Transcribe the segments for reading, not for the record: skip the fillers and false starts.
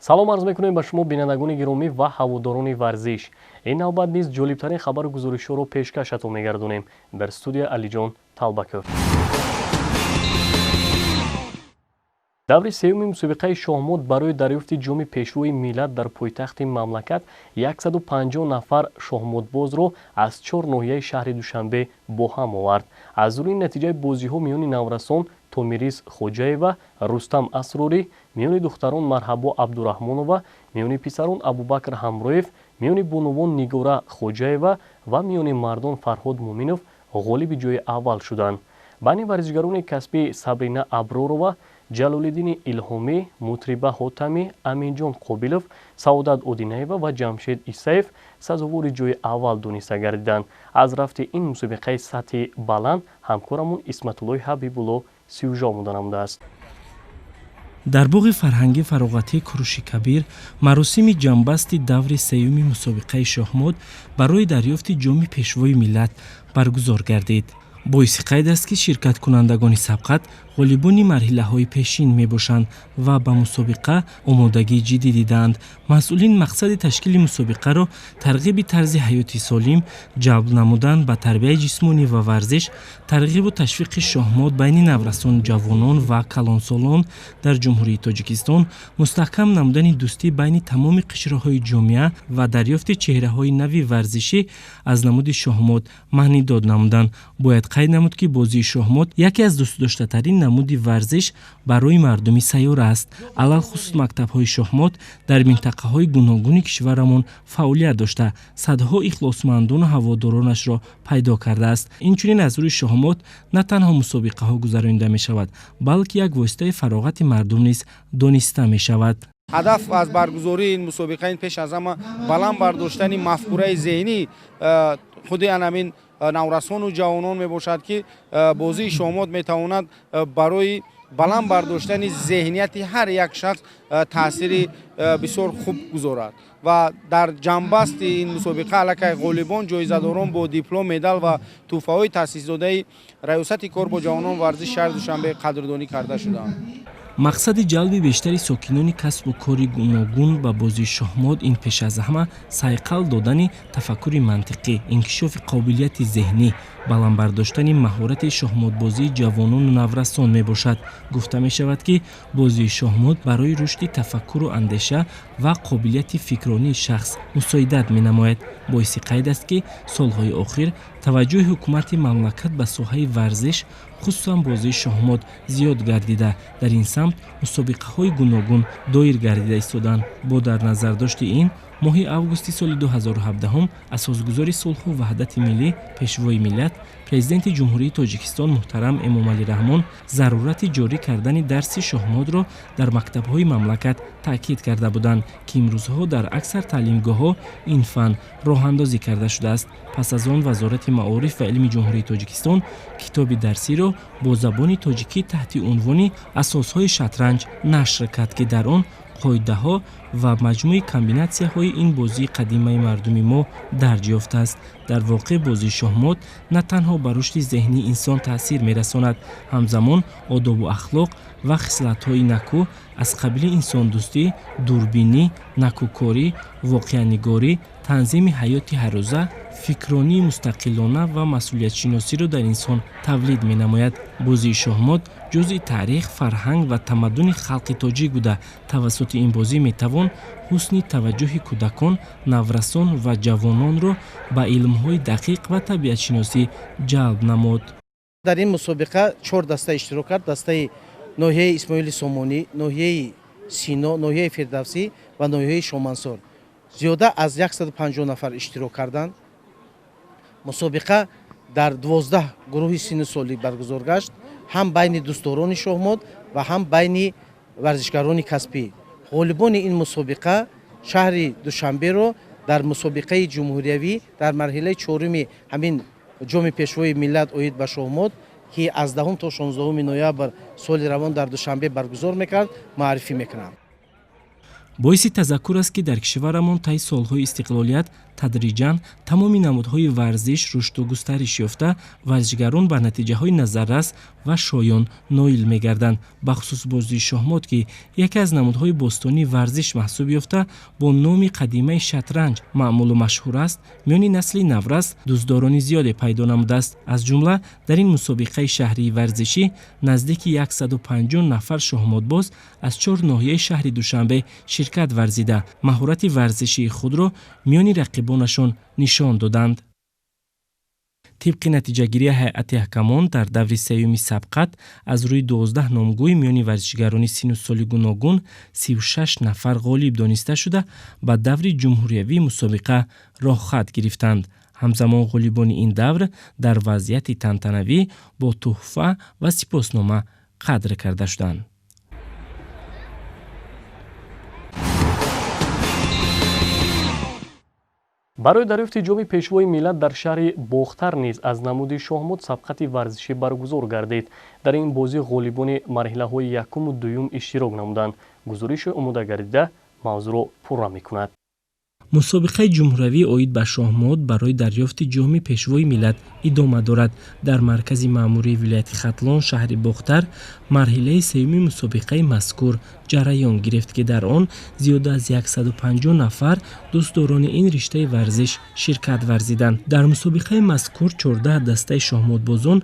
салом арз мекунем ба шумо бинандагони гиромӣ ва ҳаводорони варзиш. Ин навбат низ ҷолибтарин хабару гузоришҳоро пешкашатон мегардонем. Дар студия Алиҷон Талбаков. даври сеюми мусобиқаи шоҳмод барои дарёфти ҷоми пешвои миллат дар пойтахти мамлакат 150 нафар шоҳмодбозро аз 4 ноҳияи шаҳри Душанбе бо ҳам овард. аз рӯи натиҷаи бозиҳо миёни наврасон Томирис Хоҷаева, Рустам Асрорӣ, миёни духтарон Марҳабо Абдураҳмонова, миёни писарон Абубакр Ҳамроев, миёни бонувон Нигора Хоҷаева ва миёни мардон Фарҳод Муъминов ғолиби ҷои аввал шуданд. байни варзишгарони касбӣ Сабрина Абророва, Ҷалолиддини Илҳомӣ, Мутриба Ҳотамӣ, Аминҷон Қобилов, Саодат Одинаева ва Ҷамшед Исаев сазовори ҷои аввал дониста гардиданд. аз рафти ин мусобиқаи сатҳи баланд ҳамкорамон Исматуллои Ҳабибулло сюжа омода намудааст. дар боғи фарҳангӣ фароғатии Куруши Кабир маросими ҷамъбасти даври сеюми мусобиқаи шоҳмод барои дарёфти ҷоми пешвои миллат баргузор гардид. боиси қайд аст ки ширкаткунандагони сабқат ғолибони марҳилаҳои пешин мебошанд ва ба мусобиқа омодагии ҷиддӣ дидаанд. масъулин мақсади ташкили мусобиқаро тарғиби тарзи ҳаёти солим, ҷалб намудан ба тарбияи ҷисмонӣ ва варзиш, тарғибу ташвиқи шоҳмод байни наврасон, ҷавонон ва калонсолон дар ҷумҳурии Тоҷикистон, мустаҳкам намудани дӯстӣ байни тамоми қишраҳои ҷомеа ва дарёфти чеҳраҳои нави варзишӣ аз намуди шоҳмод маънӣ дод намуданд. бояд қайд намуд ки бозии шоҳмод яке аз дӯстдоштатарин намуди варзиш барои мардуми сайёра аст. алалхусус мактабҳои шоҳмод дар минтақаҳои гуногуни кишварамон фаъолият дошта, садҳо ихлосмандону ҳаводоронашро пайдо кардааст. инчунин аз рӯи шоҳмод на танҳо мусобиқаҳо гузаронида мешавад, балки як воситаи фароғати мардум низ дониста мешавад. ҳадаф аз баргузории ин мусобиқа ин пеш аз ҳама баланд бардоштани мафкураи зеҳнӣ худи анамин наврасону ҷавонон мебошад ки бозии шоҳмод метавонад барои баланд бардоштани зеҳнияти ҳар як шахс таъсири бисёр хуб гузорад ва дар ҷамъбасти ин мусобиқа аллакай ғолибон ҷоизадорон бо диплом, медал ва тӯҳфаҳои таъсисдодаи раёсати кор бо ҷавонон варзиш шаҳри Душанбе қадрдонӣ карда шуданд. мақсади ҷалби бештари сокинони касбу кори гуногун ба бозии шоҳмод ин пеш аз ҳама сайқал додани тафаккури мантиқӣ, инкишофи қобилияти зеҳнӣ, баландбардоштани маҳорати шоҳмодбозии ҷавонону наврасон мебошад. гуфта мешавад ки бозии шоҳмод барои рушди тафаккуру андеша ва қобилияти фикронии шахс мусоидат менамояд. боиси қайд аст ки солҳои охир таваҷҷӯҳи ҳукумати мамлакат ба соҳаи варзиш, хусусан бозии шоҳмод зиёд гардида, дар ин самт мусобиқаҳои гуногун доир гардида истоданд. бо дар назардошти ин моҳи августи соли 2017 асосгузори сулҳу ваҳдати миллӣ, пешвои миллат, президенти ҷумҳурии Тоҷикистон муҳтарам Эмомалӣ Раҳмон зарурати ҷорӣ кардани дарси шоҳмодро дар мактабҳои мамлакат таъкид карда буданд, ки имрӯзҳо дар аксар таълимгоҳҳо ин фан роҳандозӣ карда шудааст. пас аз он вазорати маориф ва илми ҷумҳурии Тоҷикистон китоби дарсиро бо забони тоҷикӣ таҳти унвони асосҳои шатранҷ нашр кард, ки дар он қоидаҳо ва маҷмӯи комбинатсияҳои ин бозии қадимаи мардуми мо дарҷ ёфтааст. дар воқеъ бозии шоҳмод на танҳо ба рушди зеҳнии инсон таъсир мерасонад, ҳамзамон одобу ахлоқ ва хислатҳои накӯ аз қабили инсондӯстӣ, дурбинӣ, накӯкорӣ, воқеанигорӣ, танзими ҳаёти ҳаррӯза, фикронии мустақилона ва масъулиятшиносиро дар инсон тавлид менамояд. бозии шоҳмод ҷузъи таърих, фарҳанг ва тамаддуни халқи тоҷик буда, тавассути ин бозӣ метавон ҳусни таваҷҷӯҳи кӯдакон, наврасон ва ҷавононро ба илмҳои дақиқ ва табиатшиносӣ ҷалб намуд. дар ин мусобиқа 4 даста иштирок кард. дастаи ноҳияи Исмоили Сомонӣ, ноҳияи Сино, ноҳияи Фирдавсӣ ва ноҳияи Шомансор зиёда аз 150 нафар иштирок карданд. мусобиқа дар 12 гурӯҳи синну солӣ баргузор гашт, ҳам байни дӯстдорони шоҳмод ва ҳам байни варзишгарони касбӣ. ғолибони ин мусобиқа шаҳри Душанберо дар мусобиқаи ҷумҳуриявӣ дар марҳилаи чоруми ҳамин ҷоми пешвои миллат оид ба шоҳмод, ки аз 10 то 16 ноябр соли равон дар Душанбе баргузор мекард, маърифӣ мекунам. боиси тазаккур аст ки дар кишварамон таи солҳои истиқлолият тадриҷан тамоми намудҳои варзиш рушду густариш ёфта, варзишгарон ба натиҷаҳои назаррас ва шоён ноил мегарданд. бахусус бозии шоҳмод ки яке аз намудҳои бостонии варзиш маҳсуб ёфта, бо номи қадимаи шатранҷ маъмулу машҳур аст, миёни насли наврас дӯстдорони зиёде пайдо намудааст. аз ҷумла дар ин мусобиқаи шаҳрии варзишӣ наздики 150 нафар шоҳмодбоз аз 4 ноҳияи шаҳри Душанбе ширкат варзида, маҳорати варзишии худро миёни рақибонашон нишон доданд. тибқи натиҷагирии ҳайати ҳакамон дар даври сеюми сабқат аз рӯи 12 номгӯи миёни варзишгарони сину соли гуногун 36 нафар ғолиб дониста шуда ба даври ҷумҳуриявии мусобиқа роҳхат гирифтанд. ҳамзамон ғолибони ин давр дар вазъияти тантанавӣ бо тӯҳфа ва сипоснома қадр карда шуданд. барои дарёфти ҷоми пешвои миллат дар шаҳри бохтар низ аз намуди шоҳмод сабқати варзишӣ баргузор гардид. дар ин бозӣ ғолибони марҳилаҳои якуму дуюм иштирок намуданд. гузориши омода гардида мавзӯъро пурра мекунад. мусобиқаи ҷумҳуриявии оид ба шоҳмод барои дарёфти ҷоми пешвои миллат идома дорад. дар маркази маъмурии вилояти хатлон шаҳри бохтар марҳилаи сеюми мусобиқаи мазкур ҷараён гирифт ки дар он зиёда аз 150 нафар дӯстдорони ин риштаи варзиш ширкат варзиданд. дар мусобиқаи мазкур 14 дастаи шоҳмодбозон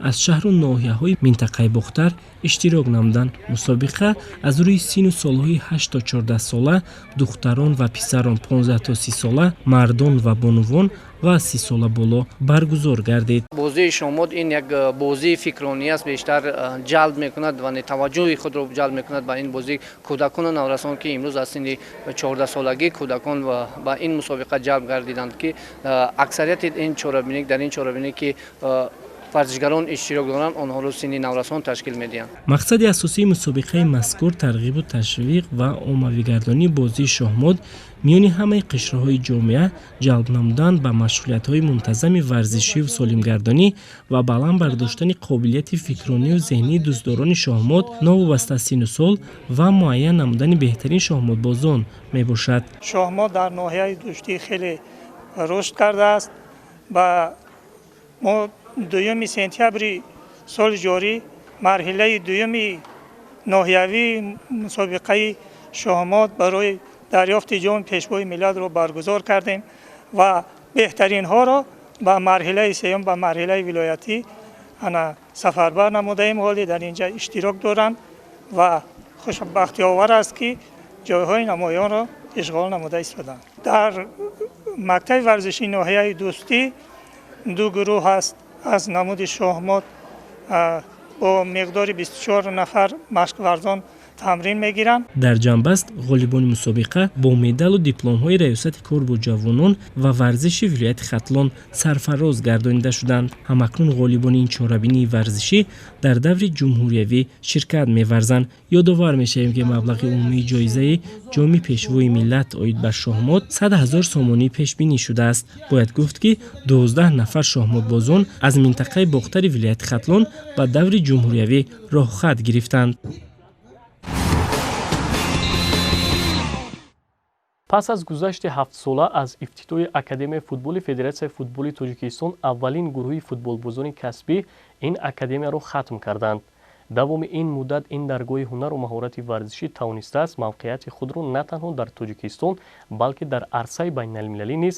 аз шаҳру ноҳияҳои минтақаи бохтар иштирок намуданд. мусобиқа аз рӯи сину солҳои 8 то 14 сола, духтарон ва писарон 15 то 30 сола, мардон ва бонувон ва 30 сола боло баргузор гардид. бозии шоҳмод ин як бозии фикрронӣ аст, бештар ҷалб мекунад ва таваҷҷӯҳи худро ҷалб мекунад ба ин бозӣ. кӯдакону наврасон ки имрӯз аз синни 14 солагӣ кӯдакон ба ин мусобиқа ҷалб гардиданд ки аксарияти ин чорабинӣ дар ин чорабинӣ ки варзишгарон иштирок доранд, онҳоро синни наврасон ташкил медиҳанд. мақсади асосии мусобиқаи мазкур тарғибу ташвиқ ва оммавигардонии бозии шоҳмод миёни ҳамаи қишраҳои ҷомеа ҷалб намудан ба машғулиятҳои мунтазами варзишию солимгардонӣ ва баланд бардоштани қобилияти фикрронию зеҳнии дӯстдорони шоҳмод, новобаста сину сол ва муайян намудани беҳтарин шоҳмодбозон мебошад. шоҳмод дар ноҳияи душтӣ хеле рушд кардааст. ба мо 2 сентябри соли ҷорӣ марҳилаи дуюми ноҳиявии мусобиқаи шоҳмод барои дарёфти ҷоми пешвои миллатро баргузор кардем ва беҳтаринҳоро ба марҳилаи сеюм ба марҳилаи вилоятӣ сафарбар намудаем. ҳоле дар инҷа иштирок доранд ва хушбахтиовар аст ки ҷойҳои намоёнро ишғол намуда истоданд. дар мактаби варзиши ноҳияи дӯстӣ 2 гурӯҳ аст. аз намуди шоҳмод бо миқдори 24 нафар машқварзон тамрин мегиранд. дар ҷанбаст ғолибони мусобиқа бо медалу дипломҳои раёсати кор бо ҷавонон ва варзиши вилояти хатлон сарфароз гардонида шуданд. ҳамакнун ғолибони ин чорабинии варзишӣ дар даври ҷумҳуриявӣ ширкат меварзанд. ёдовар мешавем ки маблағи умумии ҷоизаи ҷоми пешвои миллат оид ба шоҳмод 100 000 сомонӣ пешбинӣ шудааст. бояд гуфт ки 12 нафар шоҳмодбозон аз минтақаи бохтари вилояти хатлон ба даври ҷумҳуриявӣ роҳхат гирифтанд. пас аз гузашти 7 сола аз ифтитоҳи Академияи футболи Федератсияи футболи Тоҷикистон аввалин гурӯҳи футболбозони касбӣ ин академияро хатм карданд. давоми ин муддат ин даргоҳи ҳунару маҳорати варзишӣ тавонистааст мавқеияти худро на танҳо дар Тоҷикистон, балки дар арсаи байналмилалӣ низ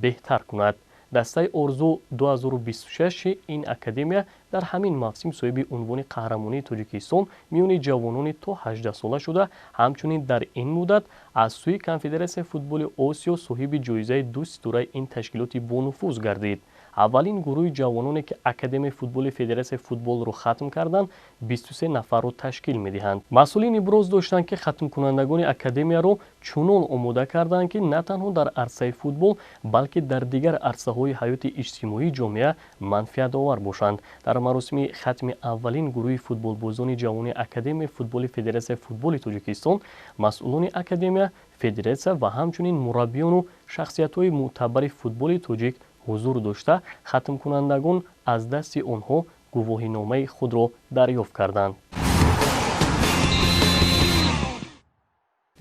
беҳтар кунад. дастаи орзу 2026 ин академия дар ҳамин мавсим соҳиби унвони қаҳрамонии Тоҷикистон миёни ҷавонони то 18 сола шуда, ҳамчунин дар ин муддат аз сӯи Конфедератсияи футболи Осиё соҳиби ҷоизаи 2 ситораи ин ташкилоти бонуфуз гардид. аввалин гурӯҳи ҷавононе ки Академияи футболи Федератсияи футболро хатм карданд 23 нафарро ташкил медиҳанд. масъулин иброз доштанд ки хатмкунандагони академияро чунон омода карданд ки на танҳо дар арсаи футбол, балки дар дигар арсаҳои ҳаёти иҷтимоии ҷомеа манфиатовар бошанд. дар маросими хатми аввалин гурӯҳи футболбозони ҷавони Академияи футболи Федератсияи футболи Тоҷикистон, масъулони академия, федератсия ва ҳамчунин мураббиёну шахсиятҳои мӯътабари футболи тоҷик ҳузур дошта, хатмкунандагон аз дасти онҳо гувоҳиномаи худро дарёфт карданд.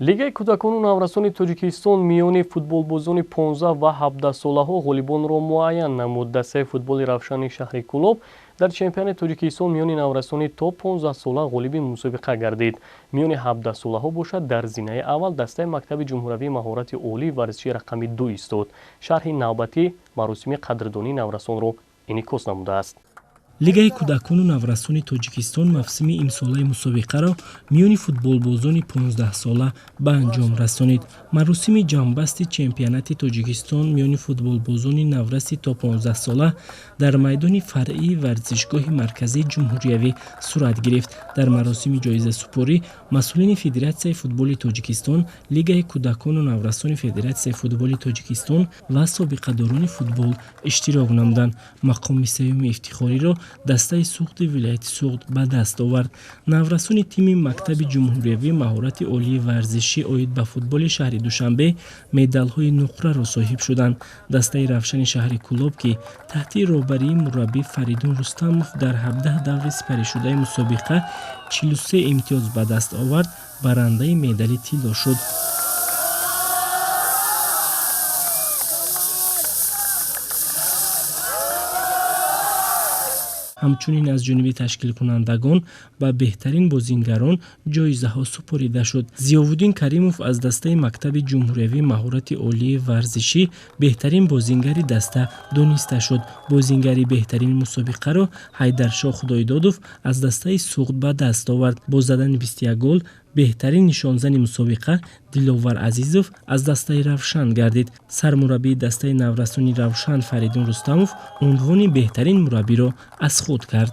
лигаи кӯдакону наврасони тоҷикистон миёни футболбозони 15 ва 17 солаҳо ғолибонро муайян намуд. дастаи футболи равшани шаҳри Кӯлоб дар чемпионати тоҷикистон миёни наврасони то 15 сола ғолиби мусобиқа гардид. миёни 17 солаҳо бошад дар зинаи аввал дастаи мактаби ҷумҳуравии маҳорати олии варзиши рақами 2 истод. шарҳи навбатӣ маросими қадрдонии наврасонро инъикос намудааст. лигаи кӯдакону наврасони тоҷикистон мавсими имсолаи мусобиқаро миёни футболбозони 15 сола ба анҷом расонид. маросими ҷамъбасти чемпионати тоҷикистон миёни футболбозони навраси то 15 сола дар майдони фаръии варзишгоҳи марказии ҷумҳуриявӣ сурат гирифт. дар маросими ҷоизасупорӣ масъулини федератсияи футболи тоҷикистон, лигаи кӯдакону наврасони федератсияи футболи тоҷикистон ва собиқадорони футбол иштирок намуданд. мақоми сеюми ифтихориро дастаи суғди вилояти суғд ба даст овард. наврасони тими мактаби ҷумҳуриявии маҳорати олии варзишӣ оид ба футболи шаҳри душанбе медалҳои нуқраро соҳиб шуданд. дастаи равшани шаҳри Кӯлоб ки таҳти роҳбарии мураббӣ Фаридун Рустамов дар 17 даври сипаришудаи мусобиқа 43 имтиёз ба даст овард, барандаи медали тилло шуд. ҳамчунин аз ҷониби ташкилкунандагон ба беҳтарин бозингарон ҷоизаҳо супорида шуд. зиёвуддин Каримов аз дастаи мактаби ҷумҳуриявии маҳорати олии варзишӣ беҳтарин бозингари даста дониста шуд. бозингари беҳтарини мусобиқаро Ҳайдаршоҳ Худойдодов аз дастаи суғд ба даст овард. бо задани 21 гол беҳтарин нишонзани мусобиқа Диловар Азизов аз дастаи Равшан гардид. сармураббии дастаи наврасони Равшан Фаридун Рустамов унвони беҳтарин мураббиро аз худ кард.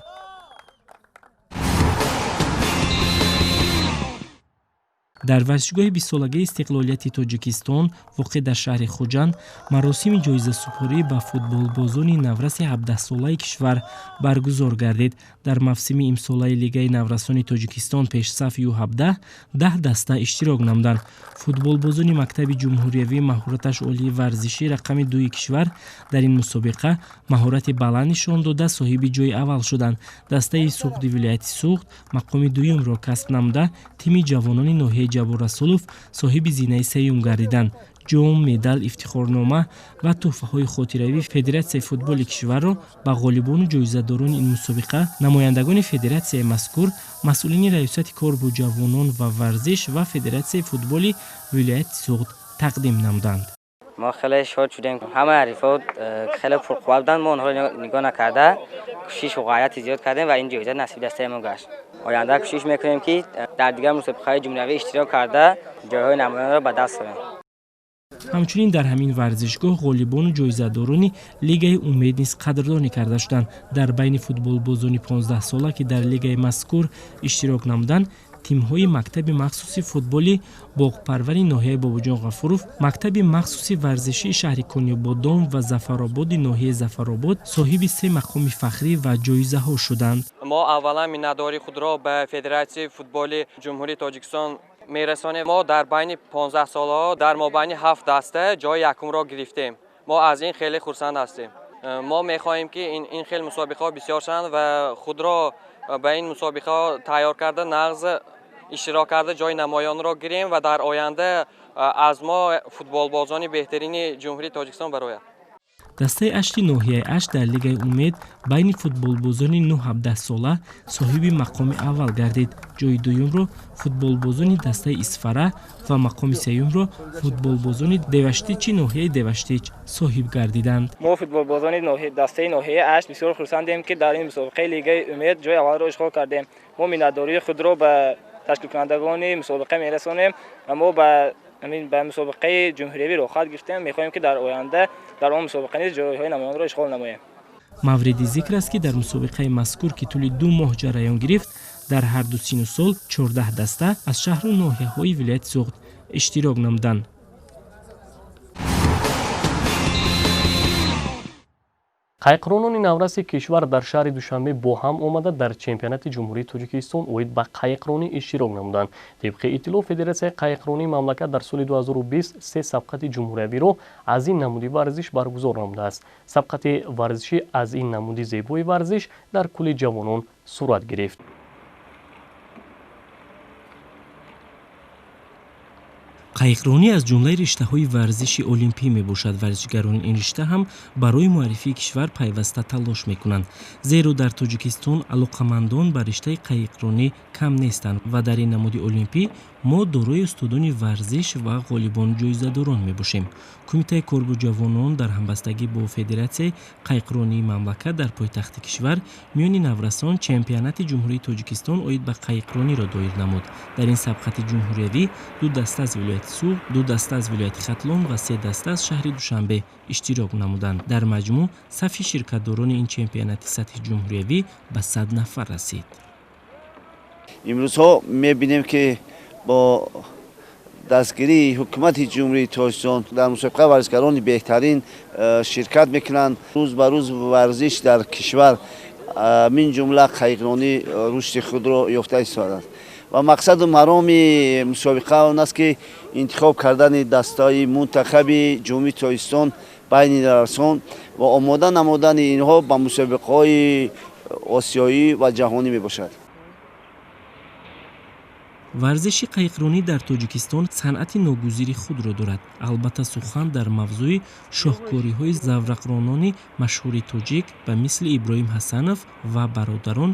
дар варзишгоҳи 20-солагии истиқлолияти тоҷикистон воқеъ дар шаҳри Хуҷанд маросими ҷоизасупорӣ ба футболбозони навраси 17-солаи кишвар баргузор гардид. дар мавсими имсолаи лигаи наврасони тоҷикистон пешсафи Ю-17 10 даста иштирок намуданд. футболбозони мактаби ҷумҳуриявии маҳораташ олии варзиши рақами 2 кишвар дар ин мусобиқа маҳорати баланд нишон дода соҳиби ҷойи аввал шуданд. дастаи суғди вилояти суғд мақоми дуюмро касб намуда, тими ҷавонони ноҳияи Ҷабор Расулов соҳиби зинаи сеюм гардиданд. ҷом, медал, ифтихорнома ва тӯҳфаҳои хотиравии Федератсияи футболи кишварро ба ғолибону ҷоизадорони ин мусобиқа намояндагони федератсияи мазкур, масъулини раёсати кор бо ҷавонон ва варзиш ва Федератсияи футболи вилояти суғд тақдим намуданд. ما خیلی شاد شدیم. همه حریفات خیلی پرقوت بودند. ما آنها را نگاه نکرده کوشش و غایت زیاد کردیم و این جایزه نصیب دسته ما گشت. آینده کوشش میکنیم که در دیگر مسابقه‌های جمهوری اشتراک کرده جایهای نمایان را به دست آوریم. ҳамчунин дар ҳамин варзишгоҳ ғолибону ҷоизадорони лигаи умед низ қадрдонӣ карда шуданд. дар байни футболбозони 15 сола ки дар лигаи мазкур иштирок намуданд, тимҳои мактаби махсуси футболи боғпарвари ноҳияи Бобоҷон Ғафуров, мактаби махсуси варзишии шаҳри Конёбодон ва Зафарободи ноҳияи Зафаробод соҳиби 3 мақоми фахрӣ ва ҷоизаҳо шуданд. мо аввалан миннатдории худро ба Федератсияи футболи ҷумҳурии Тоҷикистон мерасонем. мо дар байни 15 солаҳо дар мобайни 7 даста ҷои якумро гирифтем. мо аз ин хеле хурсанд ҳастем. мо мехоҳем ки ин хел мусобиқаҳо бисёр шаванд ва худро ба ин мусобиқаҳо тайёр карда нағз иштирок карда ҷои намоёнро гирем ва дар оянда аз мо футболбозони беҳтарини ҷумҳурии Тоҷикистон барояд. дастаи ашти ноҳияи Аш дар лигаи умед байни футболбозони 9-17 сола соҳиби мақоми аввал гардид. ҷои дуюмро футболбозони дастаи Исфара ва мақоми сеюмро футболбозони Деваштичи ноҳияи Деваштич соҳиб гардиданд. мо футболбозони дастаи ноҳияи Аш бисёр хурсандем ки дар ин мусобиқаи лигаи умед ҷои аввалро ишғол кардем. мо миннатдории худро ба ташкилкунандагони мусобиқа мерасонем ва мо ба мусобиқаи ҷумҳуриявӣ рохат гирифтем. мехоҳем ки дар оянда дар он мусобиқа низ ҷойҳои намоёнро ишғол намоем. мавриди зикр аст ки дар мусобиқаи мазкур ки тӯли 2 моҳ ҷараён гирифт, дар ҳарду сину сол 14 даста аз шаҳру ноҳияҳои вилояти суғд иштирок намуданд. қайқронони навраси кишвар дар шаҳри Душанбе бо ҳам омада дар чемпионати ҷумҳурии Тоҷикистон оид ба қайқронӣ иштирок намуданд. Тибқи иттилоъ Федератсияи қайқронии мамлакат дар соли 2020 3 сабқати ҷумҳуриявиро аз ин намуди варзиш баргузор намудааст. сабқати варзишӣ аз ин намуди зебои варзиш дар кӯли ҷавонон сурат гирифт. қайқронӣ аз ҷумлаи риштаҳои варзиши олимпӣ мебошад. Варзишгарони ин ришта ҳам барои муаррифии кишвар пайваста талош мекунанд, зеро дар Тоҷикистон алоқамандон ба риштаи қайқронӣ кам нестанд ва дар ин намуди олимпӣ мо дорои устодони варзиш ва ғолибон ҷоизадорон мебошем. Кумитаи корбу ҷавонон дар ҳамбастагӣ бо Федератсияи қайқронии мамлакат дар пойтахти кишвар миёни наврасон чемпионати ҷумҳурии Тоҷикистон оид ба қайқрониро доир намуд. Дар ин сабқати ҷумҳуриявӣ ду даста аз вилояти Суғд, ду даста аз вилояти Хатлон ва се даста аз шаҳри Душанбе иштирок намуданд. Дар маҷмӯъ сафи ширкатдорони ин чемпионати сатҳи ҷумҳуриявӣ ба 100 нафар расид. имрӯзҳо мебинем ки бо дастгирии ҳукумати ҷумҳурии Тоҷикистон дар мусобиқаи варзишгарони беҳтарин ширкат мекунанд. рӯз ба рӯз варзиш дар кишвар мин ҷумла қайқронӣ рушди худро ёфта истодааст ва мақсаду мароми мусобиқа он аст ки интихоб кардани дастаи мунтахаби ҷумҳурии Тоҷикистон байни наврасон ва омода намудани инҳо ба мусобиқаҳои осиёӣ ва ҷаҳонӣ мебошад. варзиши қайқронӣ дар Тоҷикистон санъати ногузири худро дорад. албатта сухан дар мавзӯи шоҳкориҳои заврақронони машҳури тоҷик ба мисли Иброҳим Ҳасанов ва бародарон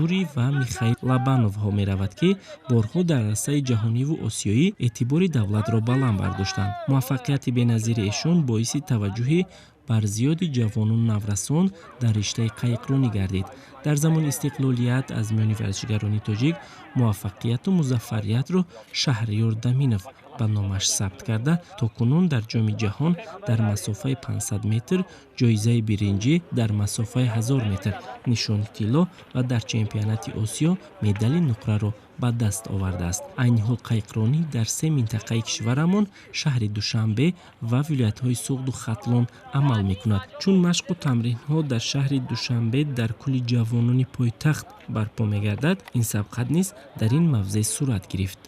Юрий ва Михаил Лабановҳо меравад, ки борҳо дар арсаи ҷаҳониву осиёӣ эътибори давлатро баланд бардоштанд. муваффақияти беназири эшон боиси таваҷҷӯҳи бар зиёди ҷавону наврасон дар риштаи қайқронӣ гардид. дар замони истиқлолият аз миёни варзишгарони тоҷик муваффақияту музаффариятро Шаҳриёр Даминов ба номаш сабт карда, то кунун дар ҷоми ҷаҳон дар масофаи 500 метр ҷоизаи биринҷӣ, дар масофаи 1000 метр нишони тилло ва дар чемпионати Осиё медали нуқраро ба даст овардааст. айни ҳол қайқронӣ дар се минтақаи кишварамон шаҳри Душанбе ва вилоятҳои Суғду Хатлон амал мекунад. чун машқу тамринҳо дар шаҳри Душанбе дар кӯли ҷавонони пойтахт барпо мегардад, ин сабқат низ дар ин мавзеъ сурат гирифт.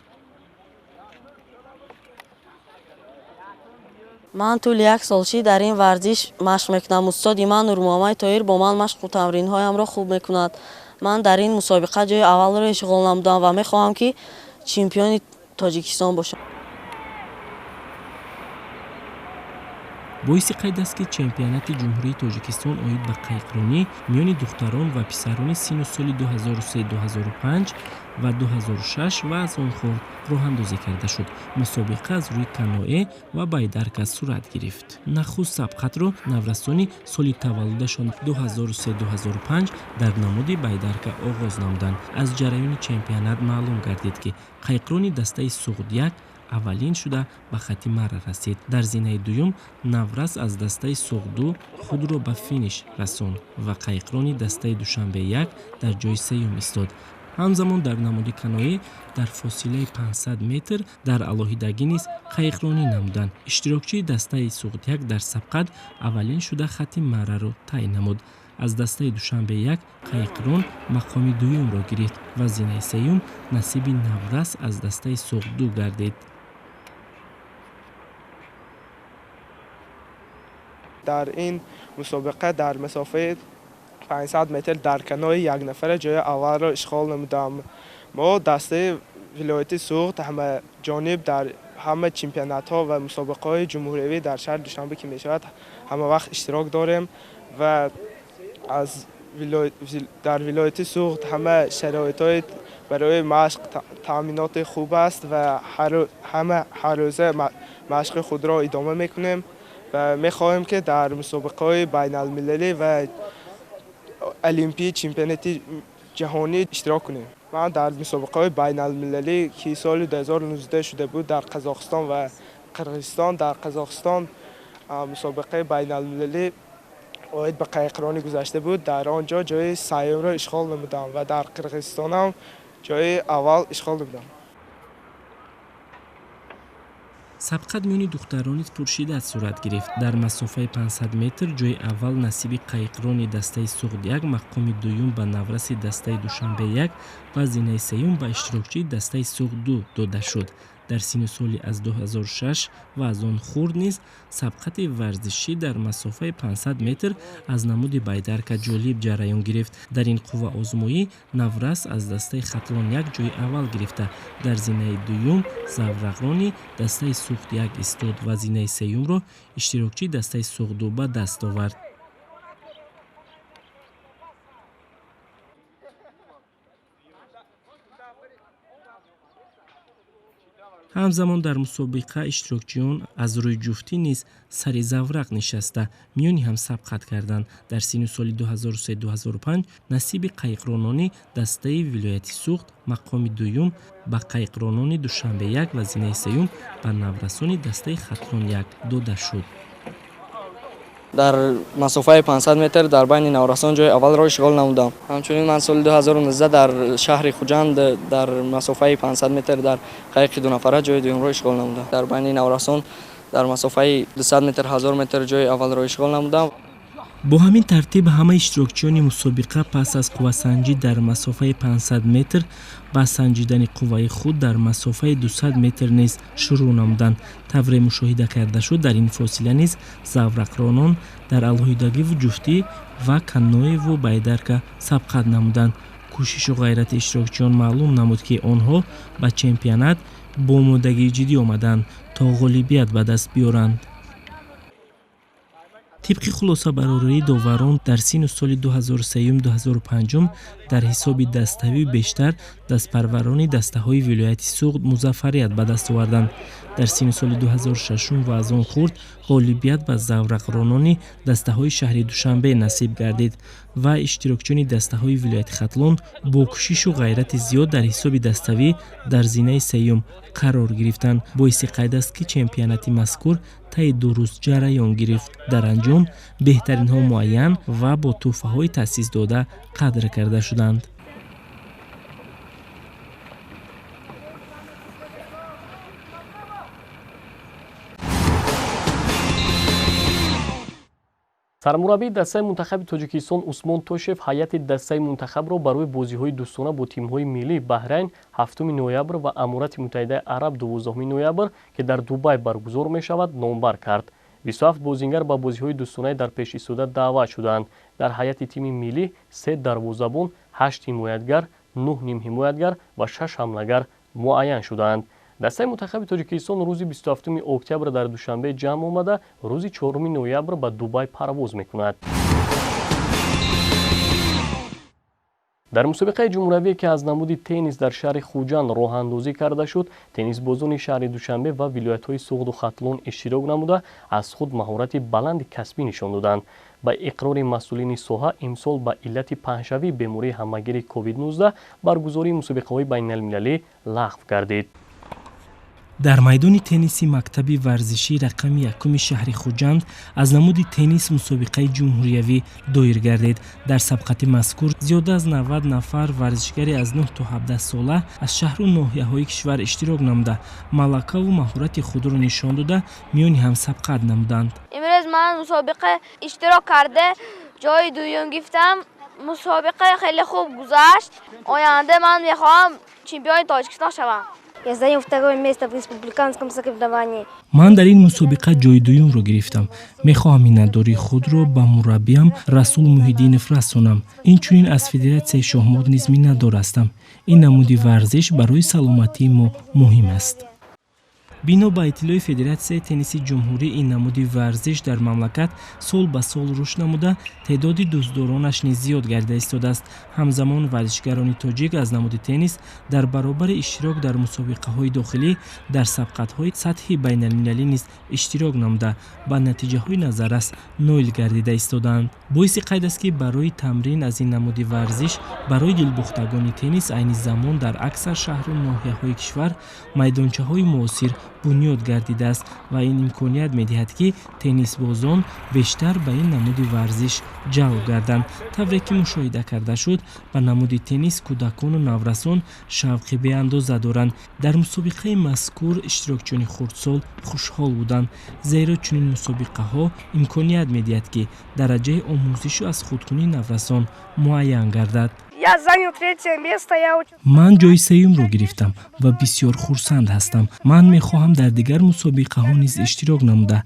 ман тӯли 1 солчӣ дар ин варзиш машқ мекунам. устоди ман Нурмуҳаммад Тоҳир бо ман машқу тамринҳоямро хуб мекунад. ман дар ин мусобиқа ҷои аввалро ишғол намудам ва мехоҳам ки чемпиони Тоҷикистон бошам. боиси қайд аст ки чемпионати ҷумҳурии Тоҷикистон оид ба қайқронӣ миёни духтарон ва писарони сину соли 2003-2005 ва 2006 ва аз он хурд роҳандозӣ карда шуд. мусобиқа аз рӯи каноэ ва байдарка сурат гирифт. нахуст сабқатро наврасони соли таваллудашон 2003-2005 дар намуди байдарка оғоз намуданд. аз ҷараёни чемпионат маълум гардид ки қайқрони дастаи Суғд 1 аввалин шуда ба хати марра расид. дар зинаи дуюм Наврас аз дастаи Суғду худро ба финиш расонд ва қайқрони дастаи Душанбе 1 дар ҷои сеюм истод. ҳамзамон дар намуди каноэ дар фосилаи 500 метр дар алоҳидагӣ низ қайқронӣ намуданд. иштирокчии дастаи Суғд 1 дар сабқат аввалин шуда хати марраро тай намуд. аз дастаи Душанбе 1 қайқрон мақоми дуюмро гирифт ва зинаи сеюм насиби Наврас аз дастаи Суғду гардид. дар ин мусобиқа дар масофаи 500 метр дар канои якнафара ҷои аввалро ишғол намудам. мо дастаи вилояти Суғд ҳама ҷониб дар ҳама чемпионатҳо ва мусобиқаҳои ҷумҳуриявӣ дар шаҳри Душанбе ки мешавад ҳама вақт иштирок дорем ва дар вилояти Суғд ҳама шароитҳои барои машқ таъминоти хуб аст ва ҳар рӯза машқи худро идома мекунем ва мехоҳем ки дар мусобиқаҳои байналмилалӣ ва олимпии чемпионати ҷаҳонӣ иштирок кунем. ман дар мусобиқаҳои байналмилалӣ ки соли 2019 шуда буд дар Қазоқистон ва Қирғизистон, дар Қазоқистон мусобиқаи байналмилалӣ оид ба қайқронӣ гузашта буд. дар он ҷо ҷои сеюмро ишғол намудам ва дар Қирғизистонам ҷои аввал ишғол намудам. сабқат миёни духтарони пуршиддат сурат гирифт. дар масофаи 500 метр ҷои аввал насиби қайқрони дастаи Суғд 1, мақоми дуюм ба Навраси дастаи Душанбе 1 ва зинаи сеюм ба иштирокчии дастаи Суғду дода шуд. дар синни соли аз 2006 ва аз он хурд низ сабқати варзишӣ дар масофаи 500 метр аз намуди байдарка ҷолиб ҷараён гирифт. дар ин қувваозмоӣ Наврас аз дастаи хатлон як ҷои аввал гирифта, дар зинаи дуюм Заврағрони дастаи суғд як истод ва зинаи сеюмро иштирокчии дастаи суғдуба даст овард. ҳамзамон дар мусобиқа иштирокчиён аз рӯи ҷуфтӣ низ сари заврақ нишаста миёни ҳам сабқат карданд. дар синни соли 2003-2005 насиби қайиқрононӣ дастаи вилояти суғд мақоми дуюм ба қайиқронони Душанбе 1 ва зинаи сеюм ба наврасони дастаи хатлон 1 дода шуд. дар масофаи 500 метр дар байни наврасон ҷои аввалро ишғол намудам. ҳамчунин ман соли 2019 дар шаҳри Хуҷанд дар масофаи 500 метр дар қайиқи дунафара ҷои дуюмро ишғол намудам. дар байни наврасон дар масофаи 200 метр 1000 метр ҷои аввалро ишғол намудам. бо ҳамин тартиб ҳама иштирокчиёни мусобиқа пас аз қуввасанҷӣ дар масофаи 500 метр ба санҷидани қувваи худ дар масофаи 200 метр низ шурӯъ намуданд. тавре мушоҳида карда шуд дар ин фосила низ заврақронон дар алоҳидагиву ҷуфтӣ ва каноеву байдарка сабқат намуданд. кӯшишу ғайрати иштирокчиён маълум намуд ки онҳо ба чемпионат бо омодагии ҷиддӣ омаданд то ғолибият ба даст биёранд. тибқи хулосабарораи доварон дар синну соли 2003-2005 дар ҳисоби дастави бештар дастпарварони дастаҳои вилояти суғд музаффарият ба даст оварданд. дар синни соли 2006 ва аз он хурд ғолибият ба заврақронони дастаҳои шаҳри Душанбе насиб гардид ва иштирокчиёни дастаҳои вилояти хатлон бо кӯшишу ғайрати зиёд дар ҳисоби даставӣ дар зинаи сеюм қарор гирифтанд. боиси қайд аст ки чемпионати мазкур таи 2 рӯз ҷараён гирифт. дар анҷом беҳтаринҳо муайян ва бо тӯҳфаҳои таъсисдода қадр карда шуданд. сармураббии дастаи мунтахаби Тоҷикистон Усмон Тошев ҳайати дастаи мунтахабро барои бозиҳои дӯстона бо тимҳои миллии Баҳрайн 7 ноябр ва Амурати Муттаҳидаи Араб 12 ноябр ки дар Дубай баргузор мешавад номбар кард. 27 бозингар ба бозиҳои дӯстонае дар пешистода даъват шуданд. дар ҳайати тими миллӣ 3 дарвозабон, 8 ҳимоятгар, 9 нимҳимоятгар ва 6 ҳамлагар муайян шуданд. дастаи мунтахаби Тоҷикистон рӯзи 27 октябр дар Душанбе ҷамъ омада рӯзи 4 ноябр ба Дубай парвоз мекунад. дар мусобиқаи ҷумҳуравие ки аз намуди теннис дар шаҳри Хуҷанд роҳандозӣ карда шуд, теннисбозони шаҳри Душанбе ва вилоятҳои суғду хатлон иштирок намуда аз худ маҳорати баланди касбӣ нишон доданд. ба иқрори масъулини соҳа имсол ба иллати паҳншавии бемории ҳамагири COVID-19 баргузории мусобиқаҳои байналмилалӣ лағв гардид. дар майдони тенниси мактаби варзишии рақами 1 шаҳри Хуҷанд аз намуди теннис мусобиқаи ҷумҳуриявӣ доир гардид. дар сабқати мазкур зиёда аз 90 нафар варзишгари аз 9 то 17 сола аз шаҳру ноҳияҳои кишвар иштирок намуда малакаву маҳорати худро нишон дода миёни ҳам сабқат намуданд. имрӯз ман мусобиқа иштирок карда ҷои дуюм гирифтам. мусобиқа хеле хуб гузашт. оянда ман мехоҳам чемпиони Тоҷикистон шавам. Я занял 2 место в республиканском соревновании. ман дар ин мусобиқа ҷои дуюмро гирифтам. мехоҳам миннатдории худро ба мураббиам Расул Муҳиддинов расонам. инчунин аз Федератсияи Шоҳмод низ миннатдор ҳастам. ин намуди варзиш барои саломатии мо муҳим аст. бино ба иттилои Федератсияи тенниси ҷумҳурӣ ин намуди варзиш дар мамлакат сол ба сол рушд намуда теъдоди дӯстдоронаш низ зиёд гардида истодааст. ҳамзамон варзишгарони тоҷик аз намуди теннис дар баробари иштирок дар мусобиқаҳои дохилӣ дар сабқатҳои сатҳи байналмилалӣ низ иштирок намуда ба натиҷаҳои назаррас ноил гардида истодаанд. боиси қайд аст ки барои тамрин аз ин намуди варзиш барои дилбухтагони теннис айни замон дар аксар шаҳру ноҳияҳои кишвар майдончаҳои муосир бунёд гардидааст ва ин имконият медиҳад ки теннисбозон бештар ба ин намуди варзиш ҷалб гарданд. тавре ки мушоҳида карда шуд, ба намуди теннис кӯдакону наврасон шавқи беандоза доранд. дар мусобиқаи мазкур иштирокчиёни хурдсол хушҳол буданд, зеро чунин мусобиқаҳо имконият медиҳад ки дараҷаи омӯзишу аз худкунии наврасон муайян гардад. Я занял третье место. ман ҷои сеюмро гирифтам ва бисёр хурсанд ҳастам. Ман мехоҳам дар дигар мусобиқаҳо низ иштирок намуда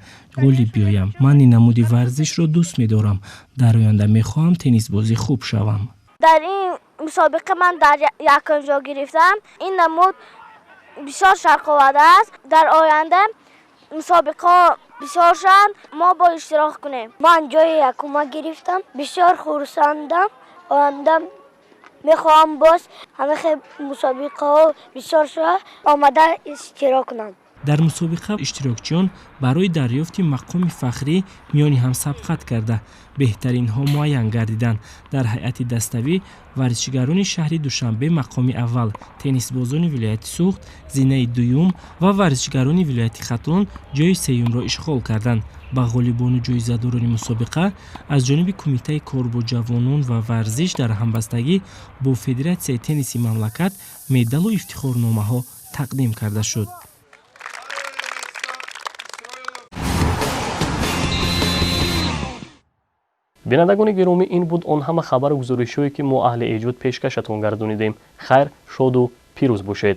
ғолиб биёям. Ман ин намуди варзишро дӯст медорам. Дар оянда мехоҳам теннисбозӣ хуб шавам. در این مسابقه من در یکم جا گرفتم. این نمود بسیار شرق‌آورده است. در آینده مسابقه بسیار شد ما با اشتراک کنیم. من جای یکم گرفتم. بسیار خرسندم. آینده میخواهم باز همه مسابقه ها بسیار شد آمده اشتراک کنم. дар мусобиқа иштирокчиён барои дарёфти мақоми фахрӣ миёни ҳам сабқат карда беҳтаринҳо муайян гардиданд. Дар ҳайати dastavӣ варзишгарони шаҳри Душанбе мақоми аввал, теннисбозони вилояти Суғд зинаи дуюм ва варзишгарони вилояти Хатлон ҷои сеюмро ишғол карданд. ба ғолибону ҷоизадорони мусобиқа аз ҷониби Кумитаи кор бо ҷавонон ва варзиш дар ҳамбастагӣ бо Федератсияи тенниси мамлакат медалу ифтихорномаҳо тақдим карда шуд. бинандагони гиромӣ, ин буд он ҳама хабару гузоришҳое ки мо аҳли эҷод пешкашатон гардонидем. хайр, шоду пирӯз бошед.